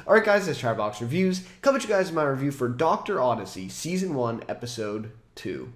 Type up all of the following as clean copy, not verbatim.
Alright guys, it's Chatterbox Reviews. Coming to you guys in my review for Dr. Odyssey, Season 1, Episode 2.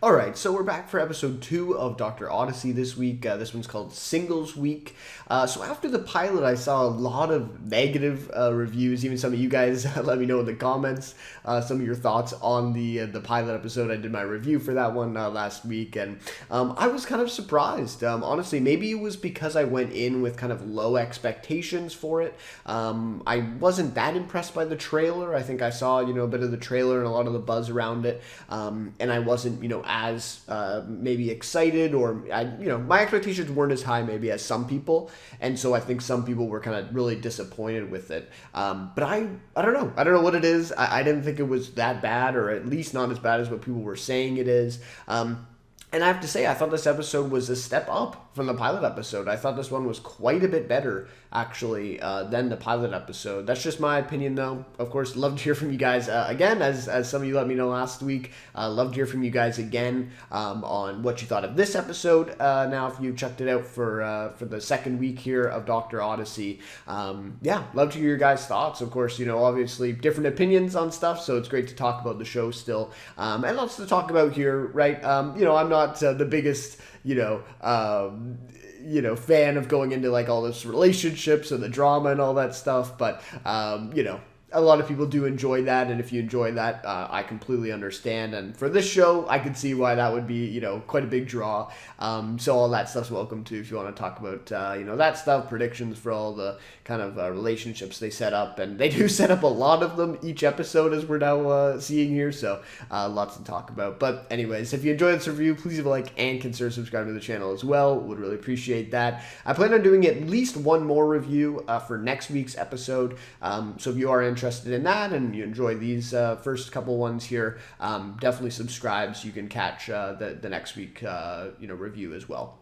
Alright, so we're back for episode 2 of Dr. Odyssey this week. This one's called Singles Week. So after the pilot, I saw a lot of negative reviews. Even some of you guys let me know in the comments some of your thoughts on the pilot episode. I did my review for that one last week, and I was kind of surprised. Honestly, maybe it was because I went in with kind of low expectations for it. I wasn't that impressed by the trailer. I think I saw, a bit of the trailer and a lot of the buzz around it, and I wasn't, as maybe excited, or my expectations weren't as high maybe as some people, and so I think some people were kind of really disappointed with it. But I don't know what it is. I didn't think it was that bad, or at least not as bad as what people were saying it is. And I have to say, I thought this episode was a step up from the pilot episode. I thought this one was quite a bit better, actually, than the pilot episode. That's just my opinion, though. Of course, love to hear from you guys again, as some of you let me know last week. Love to hear from you guys again on what you thought of this episode. Now, if you checked it out for the second week here of Dr. Odyssey, love to hear your guys' thoughts. Of course, obviously different opinions on stuff, so it's great to talk about the show still, and lots to talk about here, right? I'm not the biggest, fan of going into like all this relationships and the drama and all that stuff, but a lot of people do enjoy that, and if you enjoy that, I completely understand. And for this show, I can see why that would be, quite a big draw. So all that stuff's welcome too if you want to talk about, that stuff, predictions for all the kind of relationships they set up, and they do set up a lot of them each episode, as we're now seeing here. So lots to talk about. But anyways, if you enjoyed this review, please leave a like and consider subscribing to the channel as well. Would really appreciate that. I plan on doing at least one more review for next week's episode. So if you are interested in that and you enjoy these first couple ones here, definitely subscribe so you can catch the next week review as well.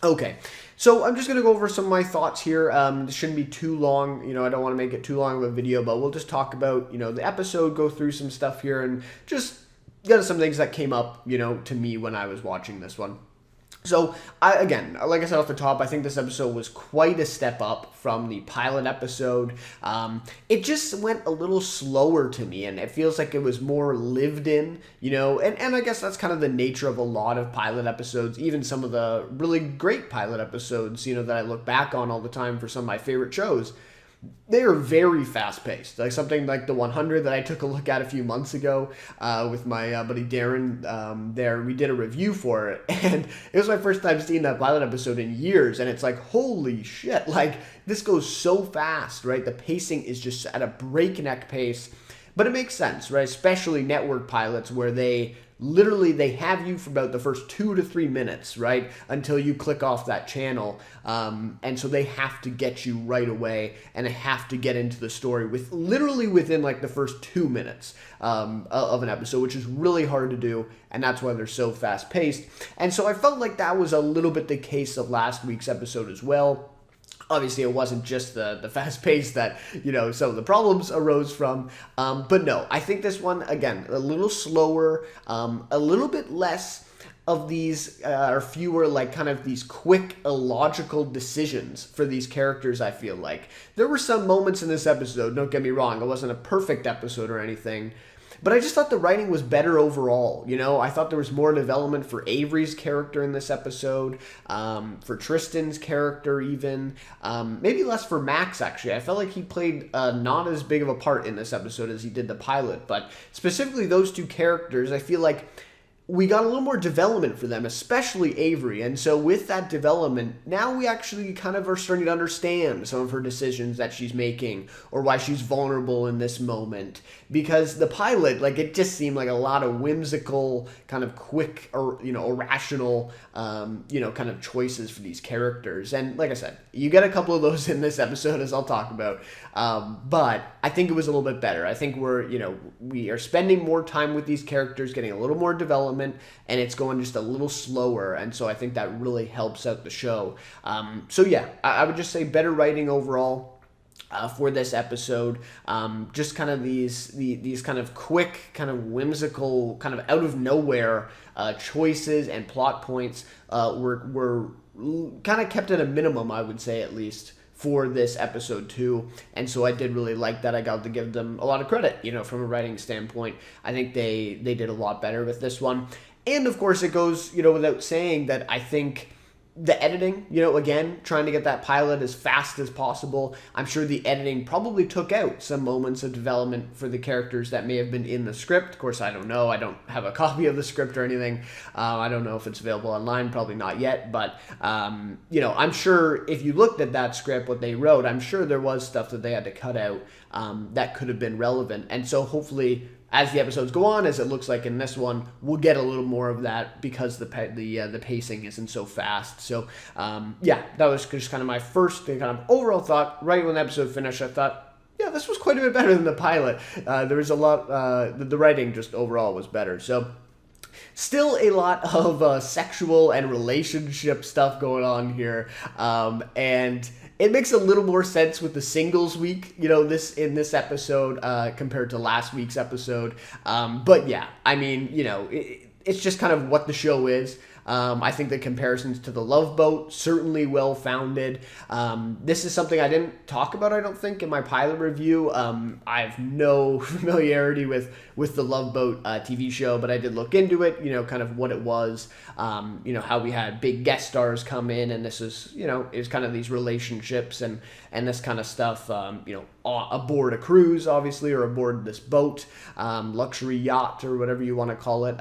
Okay, so I'm just going to go over some of my thoughts here. This shouldn't be too long. I don't want to make it too long of a video, but we'll just talk about, the episode, go through some stuff here, and just get some things that came up, to me when I was watching this one. So, again, like I said off the top, I think this episode was quite a step up from the pilot episode. It just went a little slower to me, and it feels like it was more lived in, and I guess that's kind of the nature of a lot of pilot episodes, even some of the really great pilot episodes, that I look back on all the time for some of my favorite shows. They are very fast-paced, like something like the 100 that I took a look at a few months ago with my buddy Darren. There, we did a review for it, and it was my first time seeing that pilot episode in years, and it's like, holy shit, like, this goes so fast, right? The pacing is just at a breakneck pace, but it makes sense, right? Especially network pilots, where they have you for about the first 2 to 3 minutes, right, until you click off that channel, and so they have to get you right away, and they have to get into the story within like the first 2 minutes of an episode, which is really hard to do, and that's why they're so fast paced. And so I felt like that was a little bit the case of last week's episode as well. Obviously, it wasn't just the fast pace that, some of the problems arose from. But no, I think this one, again, a little slower, a little bit less of these, or fewer, like, kind of these quick, illogical decisions for these characters, I feel like. There were some moments in this episode, don't get me wrong, it wasn't a perfect episode or anything, but I just thought the writing was better overall. I thought there was more development for Avery's character in this episode, for Tristan's character even, maybe less for Max, actually. I felt like he played not as big of a part in this episode as he did the pilot, but specifically those two characters, I feel like we got a little more development for them, especially Avery. And so with that development, now we actually kind of are starting to understand some of her decisions that she's making, or why she's vulnerable in this moment. Because the pilot, like, it just seemed like a lot of whimsical, kind of quick, or, irrational, kind of choices for these characters. And like I said, you get a couple of those in this episode, as I'll talk about. But I think it was a little bit better. I think we are spending more time with these characters, getting a little more development, and it's going just a little slower, and so I think that really helps out the show. So yeah, I would just say better writing overall. for this episode. Just kind of these kind of quick, kind of whimsical, kind of out of nowhere choices and plot points were kind of kept at a minimum, I would say, at least, for this episode 2. And so I did really like that. I got to give them a lot of credit, from a writing standpoint. I think they did a lot better with this one. And of course it goes, without saying that I think the editing, again, trying to get that pilot as fast as possible. I'm sure the editing probably took out some moments of development for the characters that may have been in the script. Of course, I don't know. I don't have a copy of the script or anything. I don't know if it's available online. Probably not yet. But, I'm sure if you looked at that script, what they wrote, I'm sure there was stuff that they had to cut out that could have been relevant. And so hopefully, as the episodes go on, as it looks like in this one, we'll get a little more of that because the pacing isn't so fast. So, that was just kind of my first kind of overall thought. Right when the episode finished, I thought, yeah, this was quite a bit better than the pilot. There was a lot, the writing just overall was better. So, still a lot of sexual and relationship stuff going on here. And it makes a little more sense with the singles week, this episode compared to last week's episode. But yeah, I mean, it's just kind of what the show is. I think the comparisons to the Love Boat, certainly well-founded. This is something I didn't talk about, I don't think, in my pilot review. I have no familiarity with the Love Boat TV show, but I did look into it, kind of what it was, how we had big guest stars come in, and this is, is kind of these relationships and this kind of stuff, aboard a cruise, obviously, or aboard this boat, luxury yacht, or whatever you want to call it.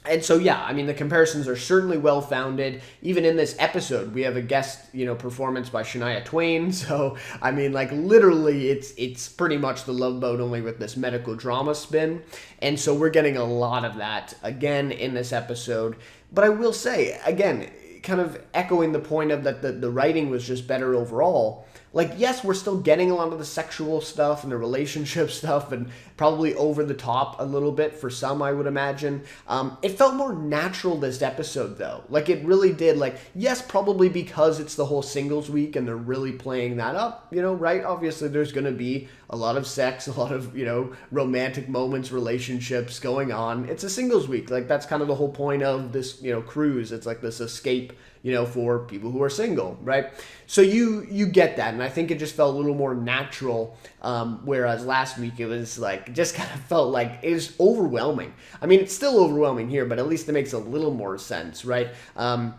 And so, yeah, I mean, the comparisons are certainly well-founded. Even in this episode, we have a guest, performance by Shania Twain. So, I mean, like, literally, it's pretty much the Love Boat, only with this medical drama spin. And so we're getting a lot of that, again, in this episode. But I will say, again, kind of echoing the point of that the writing was just better overall. Like, yes, we're still getting a lot of the sexual stuff and the relationship stuff, and probably over the top a little bit for some, I would imagine. It felt more natural this episode, though. Like, it really did. Like, yes, probably because it's the whole singles week and they're really playing that up, right? Obviously, there's going to be a lot of sex, a lot of, romantic moments, relationships going on. It's a singles week. Like, that's kind of the whole point of this, cruise. It's like this escape, for people who are single, right? So you get that, and I think it just felt a little more natural, whereas last week it was like, just kind of felt like it was overwhelming. I mean, it's still overwhelming here, but at least it makes a little more sense, right? And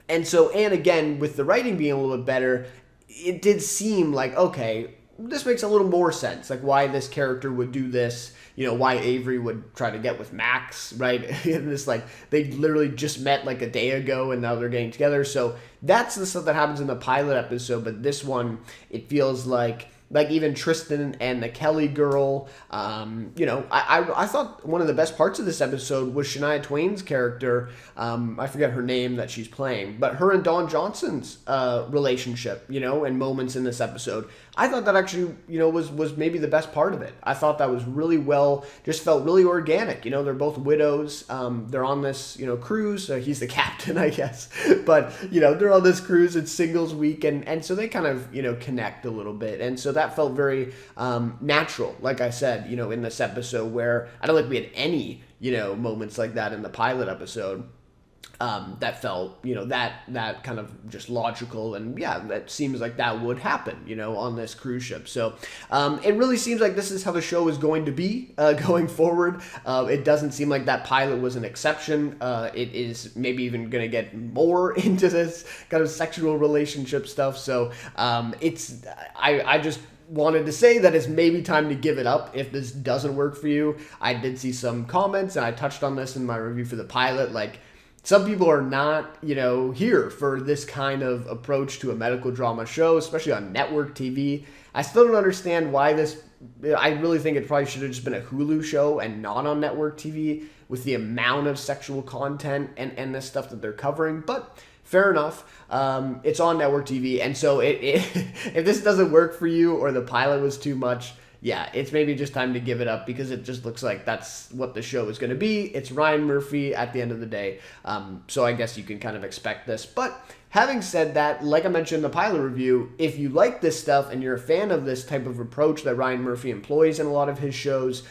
again, with the writing being a little bit better, it did seem like, okay, this makes a little more sense, like why this character would do this, why Avery would try to get with Max, right? And this, like, they literally just met like a day ago and now they're getting together. So that's the stuff that happens in the pilot episode, but this one, it feels like even Tristan and the Kelly girl, I thought one of the best parts of this episode was Shania Twain's character. I forget her name that she's playing, but her and Don Johnson's relationship, and moments in this episode. I thought that actually, was maybe the best part of it. I thought that was really well, just felt really organic. They're both widows. They're on this, cruise. He's the captain, I guess. But, they're on this cruise. It's singles week. And so they kind of, connect a little bit. And so that felt very natural, like I said, in this episode, where I don't think we had any, moments like that in the pilot episode. That felt, that kind of just logical, and yeah, that seems like that would happen, on this cruise ship. So it really seems like this is how the show is going to be going forward. It doesn't seem like that pilot was an exception. It is maybe even going to get more into this kind of sexual relationship stuff. So I just wanted to say that it's maybe time to give it up if this doesn't work for you. I did see some comments, and I touched on this in my review for the pilot, like, some people are not, here for this kind of approach to a medical drama show, especially on network TV. I still don't understand why this, I really think it probably should have just been a Hulu show and not on network TV with the amount of sexual content and this stuff that they're covering. But fair enough. It's on network TV. And so if this doesn't work for you, or the pilot was too much, yeah, it's maybe just time to give it up because it just looks like that's what the show is going to be. It's Ryan Murphy at the end of the day. So I guess you can kind of expect this. But having said that, like I mentioned in the pilot review, if you like this stuff and you're a fan of this type of approach that Ryan Murphy employs in a lot of his shows,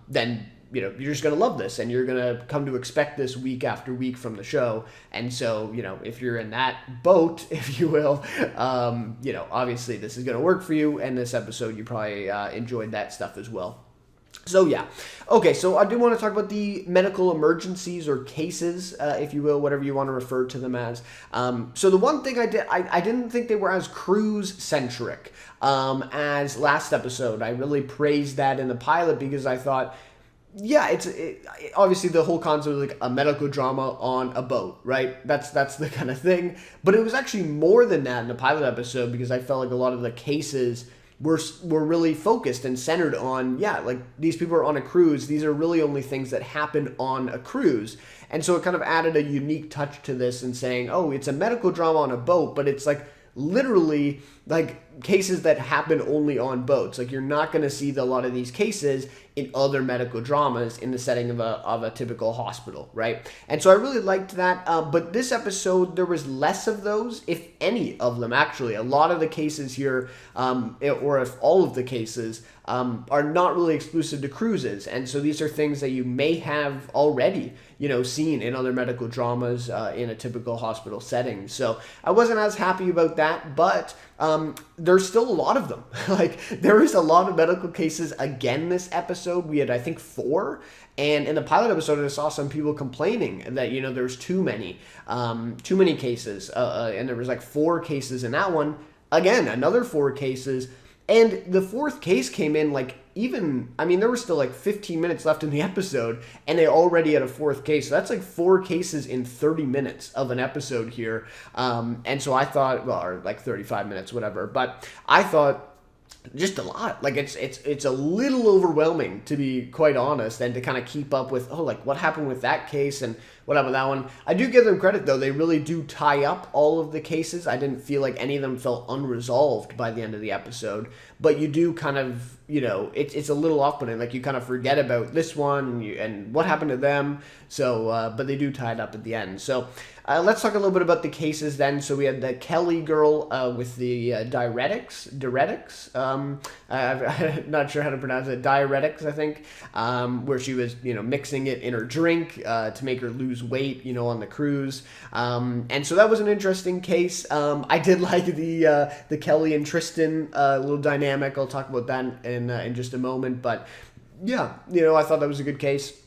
then you're just going to love this and you're going to come to expect this week after week from the show. And so, if you're in that boat, if you will, obviously this is going to work for you. And this episode, you probably enjoyed that stuff as well. So yeah. Okay, so I do want to talk about the medical emergencies or cases, if you will, whatever you want to refer to them as. So the one thing I didn't think they were as cruise-centric as last episode. I really praised that in the pilot because I thought, yeah, obviously the whole concept of like a medical drama on a boat, right? That's the kind of thing. But it was actually more than that in the pilot episode because I felt like a lot of the cases were really focused and centered on, like these people are on a cruise. These are really only things that happen on a cruise. And so it kind of added a unique touch to this and saying, oh, it's a medical drama on a boat, but it's like literally like cases that happen only on boats. Like you're not going to see a lot of these cases in other medical dramas in the setting of a typical hospital, right? And so I really liked that. But this episode, there was less of those, if any of them, actually. A lot of the cases here, or if all of the cases, are not really exclusive to cruises. And so these are things that you may have already, seen in other medical dramas in a typical hospital setting. So I wasn't as happy about that, but there's still a lot of them. Like there is a lot of medical cases again this episode. We had, I think, 4. And in the pilot episode, I saw some people complaining that, there's too many cases. And there was like 4 cases in that one. Again, another 4 cases. And the 4th case came in there were still like 15 minutes left in the episode and they already had a 4th case. So that's like 4 cases in 30 minutes of an episode here. And so I thought, or like 35 minutes, whatever. But I thought, just a lot. Like it's a little overwhelming, to be quite honest, and to kind of keep up with, what happened with that case and what happened with that one. I do give them credit though. They really do tie up all of the cases. I didn't feel like any of them felt unresolved by the end of the episode, but you do kind of, it's a little off-putting. Like you kind of forget about this one and what happened to them. So, but they do tie it up at the end. So let's talk a little bit about the cases then. So we had the Kelly girl with the diuretics. I'm not sure how to pronounce it. Diuretics, I think, where she was, mixing it in her drink to make her lose weight, on the cruise. And so that was an interesting case. I did like the Kelly and Tristan little dynamic. I'll talk about that in just a moment. But yeah, I thought that was a good case.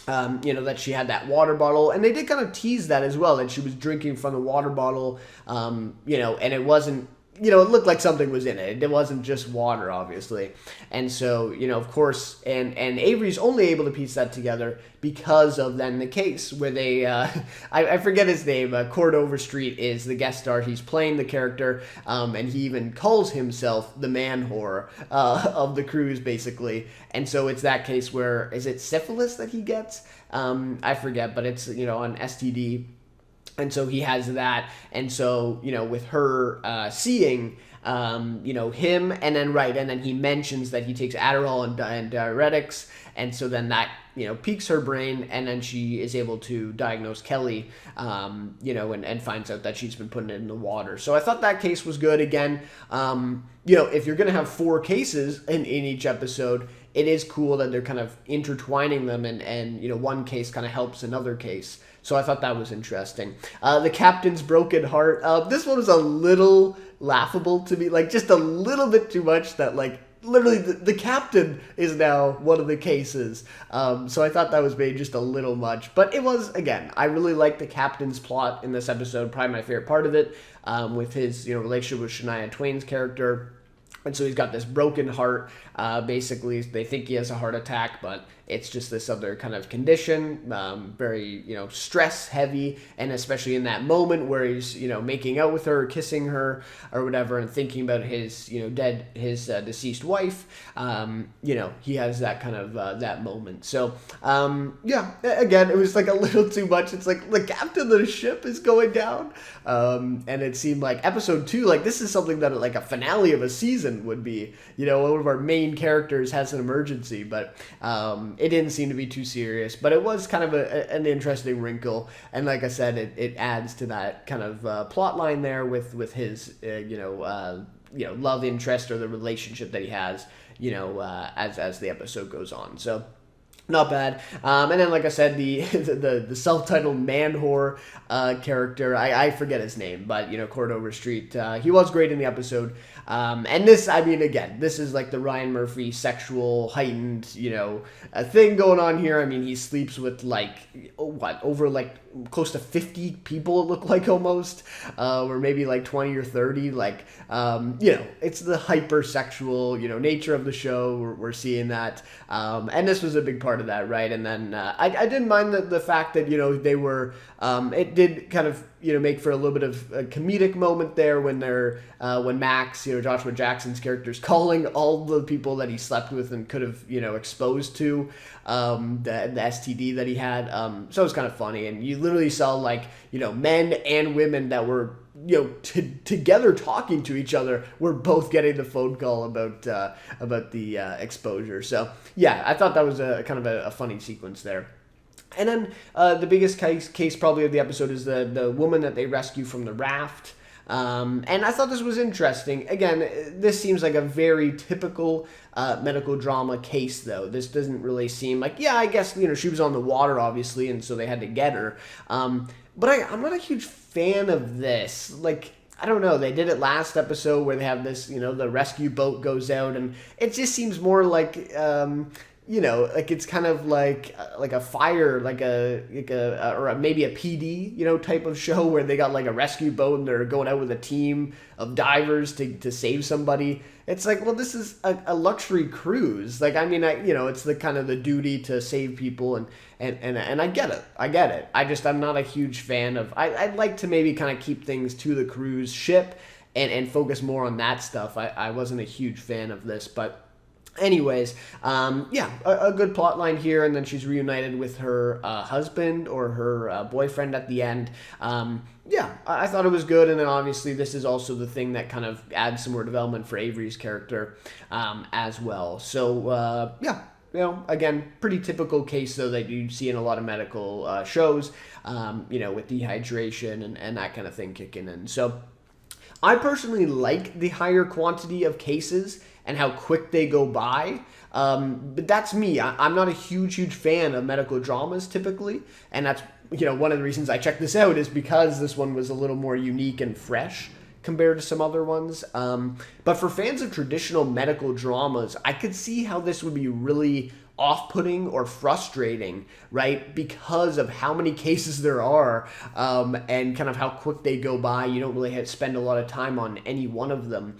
That she had that water bottle, and they did kind of tease that as well, that she was drinking from the water bottle, and it wasn't, it looked like something was in it. It wasn't just water, obviously. And so, of course, and Avery's only able to piece that together because of then the case where they, I forget his name, Cord Overstreet is the guest star. He's playing the character, and he even calls himself the man whore of the cruise, basically. And so it's that case where, is it syphilis that he gets? I forget, but it's, an STD. And so he has that. And so, with her seeing, him, and then he mentions that he takes Adderall and diuretics. And so then that, piques her brain, and then she is able to diagnose Kelly, and finds out that she's been putting it in the water. So I thought that case was good. Again, if you're going to have 4 cases in each episode, it is cool that they're kind of intertwining them and one case kind of helps another case. So I thought that was interesting. The captain's broken heart. This one was a little laughable to me, like just a little bit too much that like literally the captain is now one of the cases. So I thought that was maybe just a little much, but it was, again, I really liked the captain's plot in this episode. Probably my favorite part of it, with his, relationship with Shania Twain's character. And so he's got this broken heart. Basically, they think he has a heart attack, but it's just this other kind of condition, very, stress heavy. And especially in that moment where he's, making out with her, or kissing her or whatever, and thinking about his, deceased wife, he has that kind of, that moment. So, again, it was like a little too much. It's like the captain of the ship is going down. And it seemed like episode 2, like this is something that like a finale of a season accident would be. One of our main characters has an emergency, but it didn't seem to be too serious. But it was kind of an interesting wrinkle, and like I said, it adds to that kind of plot line there with his love interest or the relationship that he has as the episode goes on. So not bad. And then, like I said, the self-titled man whore character, I forget his name, but, Court Overstreet, he was great in the episode. And this, again, this is like the Ryan Murphy sexual heightened, thing going on here. he sleeps with over close to 50 people, it looked like almost, or maybe 20 or 30. It's the hypersexual, nature of the show. We're seeing that. And this was a big part of that, right? And then I didn't mind the fact that, they were, it did kind of, make for a little bit of a comedic moment there when when Max, Joshua Jackson's character, is calling all the people that he slept with and could have, exposed to the STD that he had. So it was kind of funny. And you literally saw men and women that were together talking to each other were both getting the phone call about the exposure. So yeah, I thought that was a kind of a funny sequence there. And then the biggest case probably of the episode is the woman that they rescue from the raft. And I thought this was interesting. Again, this seems like a very typical medical drama case, though. This doesn't really seem like, I guess, she was on the water, obviously, and so they had to get her. But I'm not a huge fan of this. I don't know, they did it last episode where they have this, the rescue boat goes out, and it just seems more like, it's kind of like a fire, or maybe a PD, type of show where they got a rescue boat and they're going out with a team of divers to save somebody. It's well, this is a luxury cruise. It's the kind of the duty to save people, and I get it. I'm not a huge fan of. I'd like to maybe kind of keep things to the cruise ship and focus more on that stuff. I wasn't a huge fan of this, but. Anyways, a good plot line here, and then she's reunited with her husband or her boyfriend at the end. I thought it was good, and then obviously this is also the thing that kind of adds some more development for Avery's character as well. So, again, pretty typical case, though, that you see in a lot of medical shows, with dehydration and that kind of thing kicking in. So I personally like the higher quantity of cases and how quick they go by. But that's me. I'm not a huge fan of medical dramas typically. And that's, one of the reasons I checked this out is because this one was a little more unique and fresh compared to some other ones. But for fans of traditional medical dramas, I could see how this would be really off-putting or frustrating, right? Because of how many cases there are and kind of how quick they go by. You don't really spend a lot of time on any one of them.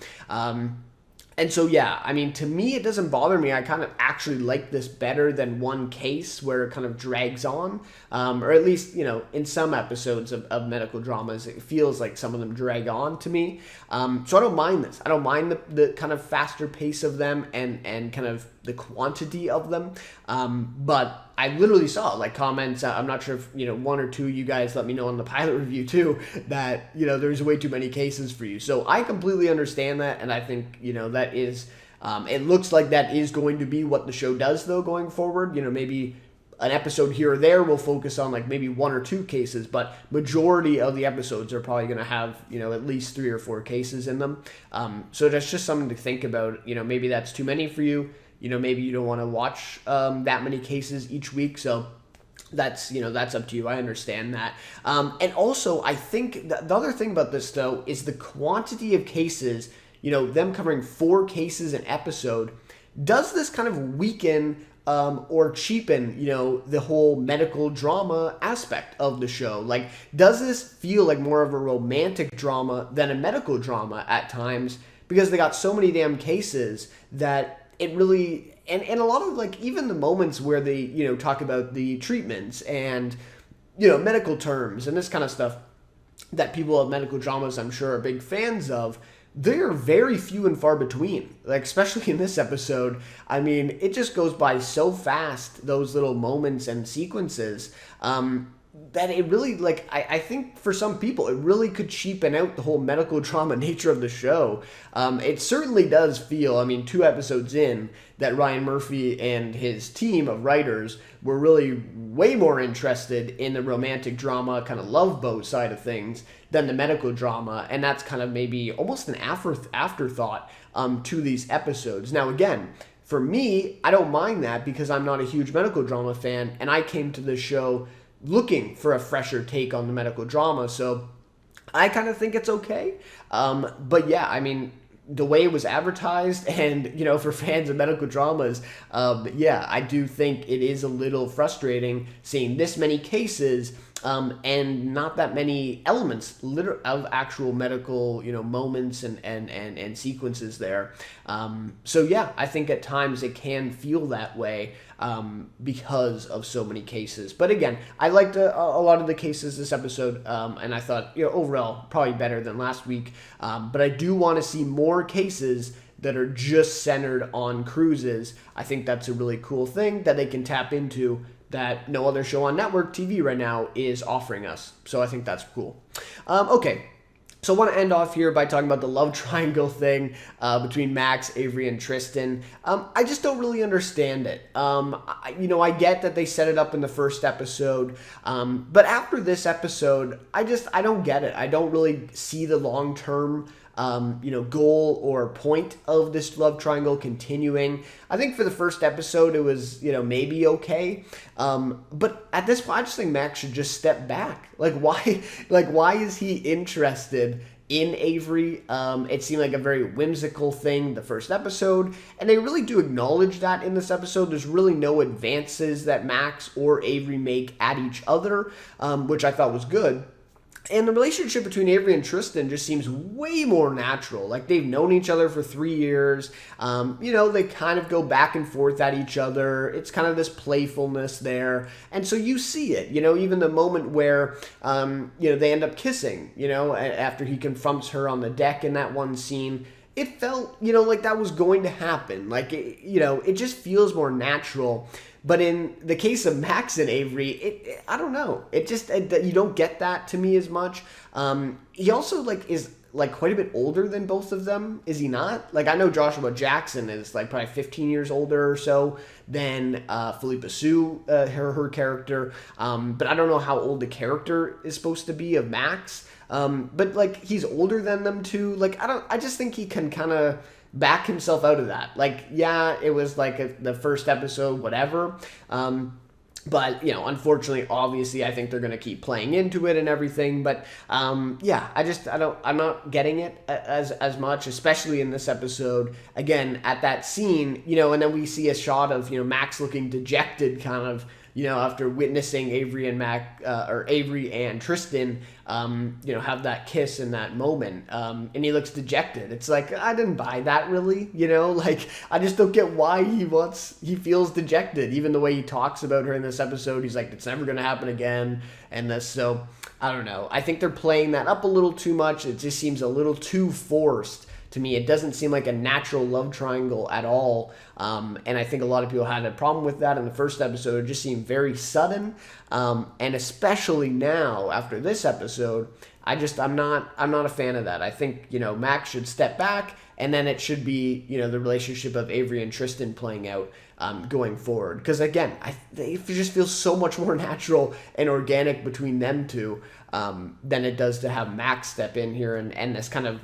And so, to me, it doesn't bother me. I kind of actually like this better than one case where it kind of drags on, or at least, in some episodes of medical dramas, it feels like some of them drag on to me. So I don't mind this. I don't mind the kind of faster pace of them and kind of the quantity of them. But I literally saw comments. I'm not sure if, one or two of you guys let me know on the pilot review too, that, there's way too many cases for you. So I completely understand that. And I think, that is, it looks like that is going to be what the show does though, going forward. Maybe an episode here or there will focus on maybe one or two cases, but majority of the episodes are probably going to have, at least 3 or 4 cases in them. So that's just something to think about. Maybe that's too many for you. Maybe you don't want to watch that many cases each week. So that's up to you. I understand that. And also, I think the other thing about this, though, is the quantity of cases, them covering 4 cases an episode. Does this kind of weaken or cheapen, the whole medical drama aspect of the show? Does this feel like more of a romantic drama than a medical drama at times? Because they got so many damn cases that it really, and a lot of even the moments where they, talk about the treatments and, medical terms and this kind of stuff that people of medical dramas, I'm sure, are big fans of, they are very few and far between. Especially in this episode, it just goes by so fast, those little moments and sequences. that it really, like, I think for some people, it really could cheapen out the whole medical drama nature of the show. It certainly does feel, I mean, 2 episodes in, that Ryan Murphy and his team of writers were really way more interested in the romantic drama, kind of love boat side of things than the medical drama. And that's kind of maybe almost an afterthought to these episodes. Now, again, for me, I don't mind that because I'm not a huge medical drama fan, and I came to this show looking for a fresher take on the medical drama, so I kind of think it's okay. But yeah, I mean, the way it was advertised, and for fans of medical dramas, yeah, I do think it is a little frustrating seeing this many cases and not that many elements of actual medical moments and sequences there. So yeah, I think at times it can feel that way because of so many cases. But again, I liked a lot of the cases this episode, and I thought overall probably better than last week. But I do want to see more cases that are just centered on cruises. I think that's a really cool thing that they can tap into that no other show on network TV right now is offering us. So I think that's cool. Okay. So I want to end off here by talking about the love triangle thing between Max, Avery, and Tristan. I just don't really understand it. I get that they set it up in the first episode, but after this episode, I don't get it. I don't really see the long-term goal or point of this love triangle continuing. I think for the first episode, it was, maybe okay. But at this point, I just think Max should just step back. Why is he interested in Avery? It seemed like a very whimsical thing the first episode, and they really do acknowledge that in this episode. There's really no advances that Max or Avery make at each other, which I thought was good. And the relationship between Avery and Tristan just seems way more natural. Like, they've known each other for 3 years. They kind of go back and forth at each other. It's kind of this playfulness there. And so you see it, even the moment where, they end up kissing, after he confronts her on the deck in that one scene. It felt, like that was going to happen. Like, it just feels more natural. But in the case of Max and Avery, I don't know. It just, you don't get that to me as much. He also, is, quite a bit older than both of them. Is he not? I know Joshua Jackson is, probably 15 years older or so than Philippa Sue, her character. But I don't know how old the character is supposed to be of Max. But, he's older than them, too. I just think he can kind of back himself out of that. Yeah, it was the first episode, whatever. But, unfortunately, obviously, I think they're going to keep playing into it and everything. But, yeah, I'm not getting it as much, especially in this episode. Again, at that scene, and then we see a shot of, Max looking dejected kind of, after witnessing Avery and Tristan, have that kiss in that moment, and he looks dejected. It's I didn't buy that really, I just don't get why he feels dejected. Even the way he talks about her in this episode, he's like, it's never going to happen again. And so, I don't know. I think they're playing that up a little too much. It just seems a little too forced. To me, it doesn't seem like a natural love triangle at all, and I think a lot of people had a problem with that in the first episode. It just seemed very sudden, and especially now after this episode, I'm not a fan of that. I think Max should step back, and then it should be the relationship of Avery and Tristan playing out going forward. Because again, it just feels so much more natural and organic between them two than it does to have Max step in here and this kind of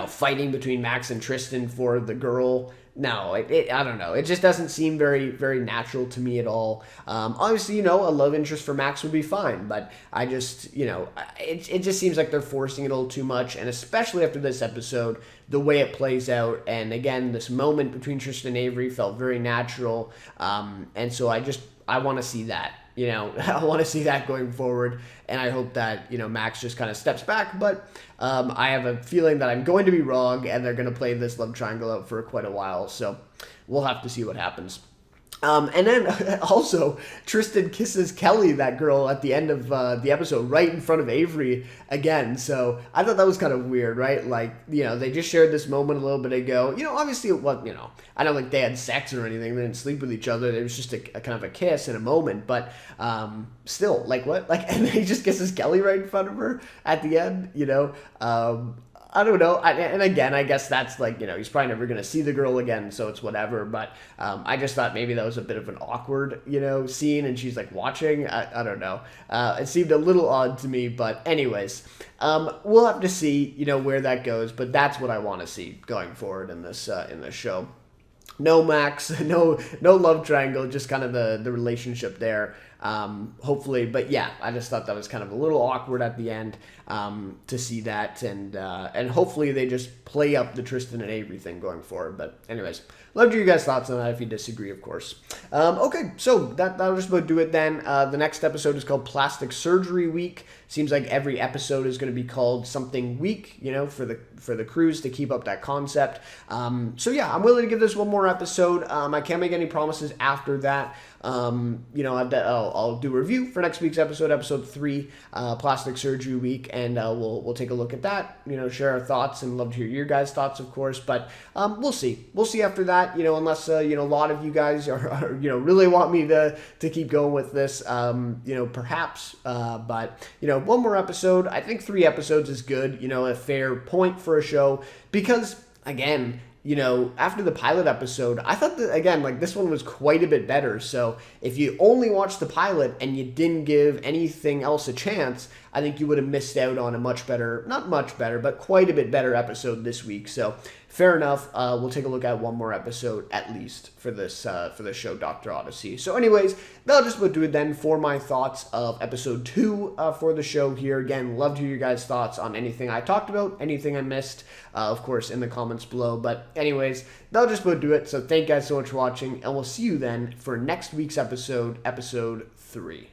fighting between Max and Tristan for the girl. No, I don't know. It just doesn't seem very, very natural to me at all. Obviously, a love interest for Max would be fine, but I just, it just seems like they're forcing it a little too much, and especially after this episode, the way it plays out, and again, this moment between Tristan and Avery felt very natural, and so I want to see that. I want to see that going forward, and I hope that, Max just kind of steps back, but I have a feeling that I'm going to be wrong, and they're going to play this love triangle out for quite a while, so we'll have to see what happens. And then also Tristan kisses Kelly, that girl, at the end of the episode, right in front of Avery again. So I thought that was kind of weird, right? Like, they just shared this moment a little bit ago. Obviously it was, I don't think they had sex or anything. They didn't sleep with each other. It was just a kind of a kiss in a moment. But still, like, what? Like, and then he just kisses Kelly right in front of her at the end. I don't know. And again, I guess that's like, he's probably never going to see the girl again, so it's whatever. But I just thought maybe that was a bit of an awkward, scene, and she's like watching. I don't know. It seemed a little odd to me, but anyways, we'll have to see, where that goes. But that's what I want to see going forward in this show. No Max, no love triangle, just kind of the relationship there. Hopefully, but yeah, I just thought that was kind of a little awkward at the end to see that, and hopefully they just play up the Tristan and Avery thing going forward. But anyways, love to hear your guys' thoughts on that if you disagree, of course. Okay, so that'll just about do it then. The next episode is called Plastic Surgery Week. Seems like every episode is going to be called something week, for the crews to keep up that concept. So yeah, I'm willing to give this one more episode. I can't make any promises after that. I'll do a review for next week's episode 3, Plastic Surgery Week, and we'll take a look at that. Share our thoughts, and love to hear your guys' thoughts, of course. But we'll see after that. Unless a lot of you guys are really want me to keep going with this. Perhaps. But one more episode. I think 3 episodes is good. A fair point for a show, because again, after the pilot episode, I thought that, again, like, this one was quite a bit better. So if you only watched the pilot and you didn't give anything else a chance, I think you would have missed out on a much better, not much better, but quite a bit better episode this week. So fair enough. We'll take a look at one more episode at least for this show, Dr. Odyssey. So anyways, that'll just about do it then for my thoughts of episode 2 for the show here. Again, love to hear your guys' thoughts on anything I talked about, anything I missed, of course, in the comments below. But anyways, that'll just about do it. So thank you guys so much for watching, and we'll see you then for next week's episode 3.